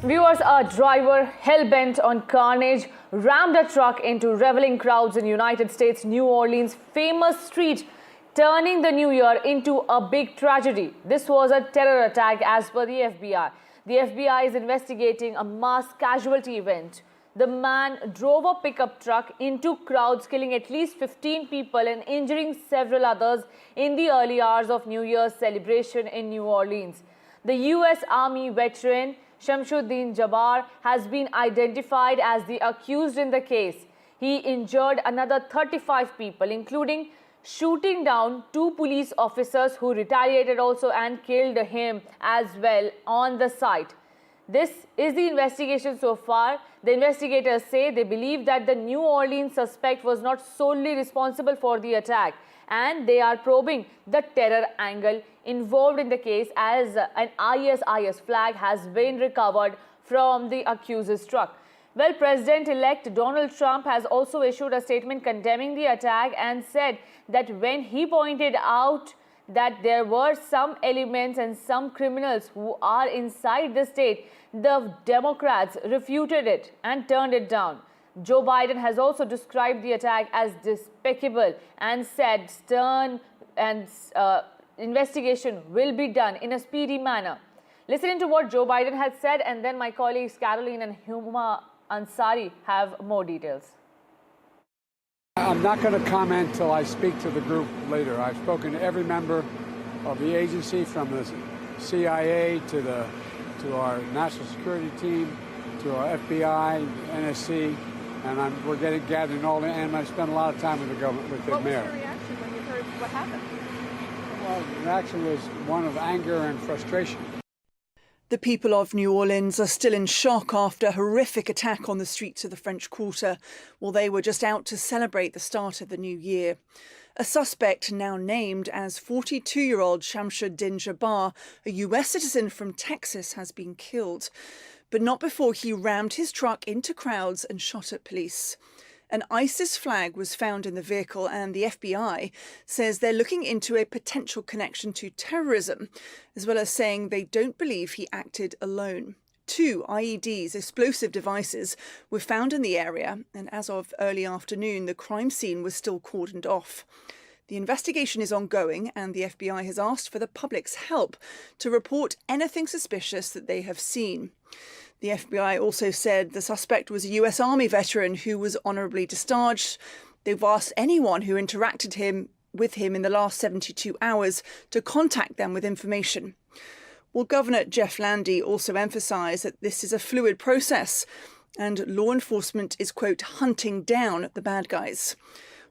Viewers, a driver hell-bent on carnage rammed a truck into reveling crowds in United States, New Orleans' famous street, turning the new year into a big tragedy. This was a terror attack as per the FBI. The FBI is investigating a mass casualty event. The man drove a pickup truck into crowds, killing at least 15 people and injuring several others in the early hours of New Year's celebration in New Orleans. The U.S. Army veteran Shamsuddin Jabbar has been identified as the accused in the case. He injured another 35 people, including shooting down 2 police officers who retaliated also and killed him as well on the site. This is the investigation so far. The investigators say they believe that the New Orleans suspect was not solely responsible for the attack, and they are probing the terror angle involved in the case as an ISIS flag has been recovered from the accused's truck. Well, President-elect Donald Trump has also issued a statement condemning the attack and said that when he pointed out that there were some elements and some criminals who are inside the state, the Democrats refuted it and turned it down. Joe Biden has also described the attack as despicable and said stern and investigation will be done in a speedy manner. Listening to what Joe Biden had said, and then my colleagues Caroline and Huma Ansari have more details. I'm not going to comment till I speak to the group later. I've spoken to every member of the agency, from the CIA to our national security team, to our FBI, NSC, and we're gathering all the, and I spent a lot of time with the government, with the mayor. What was your reaction when you heard what happened? Well, the reaction was one of anger and frustration. The people of New Orleans are still in shock after a horrific attack on the streets of the French Quarter while they were just out to celebrate the start of the new year. A suspect now named as 42-year-old Shamsuddin Jabbar, a US citizen from Texas, has been killed, but not before he rammed his truck into crowds and shot at police. An ISIS flag was found in the vehicle, and the FBI says they're looking into a potential connection to terrorism, as well as saying they don't believe he acted alone. 2 IEDs, explosive devices, were found in the area, and as of early afternoon, the crime scene was still cordoned off. The investigation is ongoing, and the FBI has asked for the public's help to report anything suspicious that they have seen. The FBI also said the suspect was a US Army veteran who was honourably discharged. They've asked anyone who interacted with him in the last 72 hours to contact them with information. Well, Governor Jeff Landy also emphasised that this is a fluid process and law enforcement is, quote, hunting down the bad guys.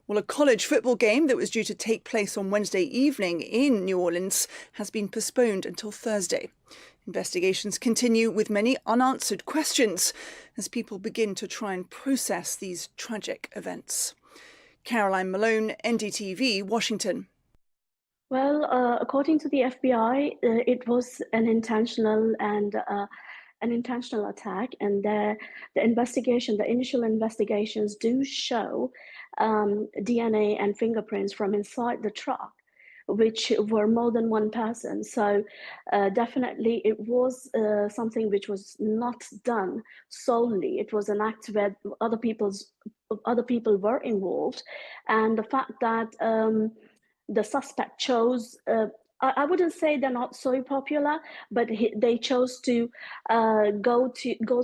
Well, a college football game that was due to take place on Wednesday evening in New Orleans has been postponed until Thursday. Investigations continue with many unanswered questions as people begin to try and process these tragic events. Caroline Malone, NDTV, Washington. Well, according to the FBI, it was an intentional attack, and the initial investigations do show DNA and fingerprints from inside the truck, which were more than one person. So definitely it was something which was not done solely. It was an act where other people were involved, and the fact that the suspect chose, I wouldn't say they're not so popular, but they chose to go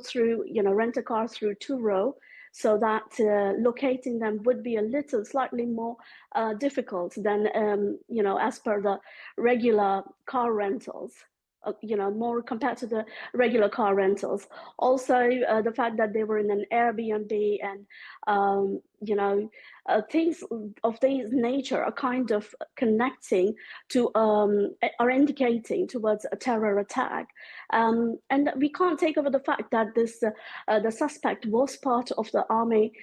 through, rent a car through 2-row, so that locating them would be a little slightly more difficult than, as per the regular car rentals, more compared to the regular car rentals. Also, the fact that they were in an Airbnb and, things of this nature are kind of connecting to, are indicating towards a terror attack. And we can't take over the fact that the suspect was part of the army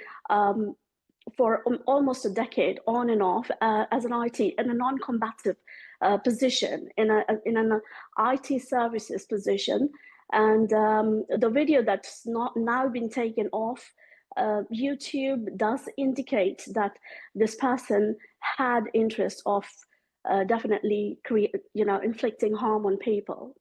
for almost a decade, on and off, as an IT, in a non-combative position, in an IT services position. And the video that's not now been taken off YouTube does indicate that this person had interest of definitely inflicting harm on people.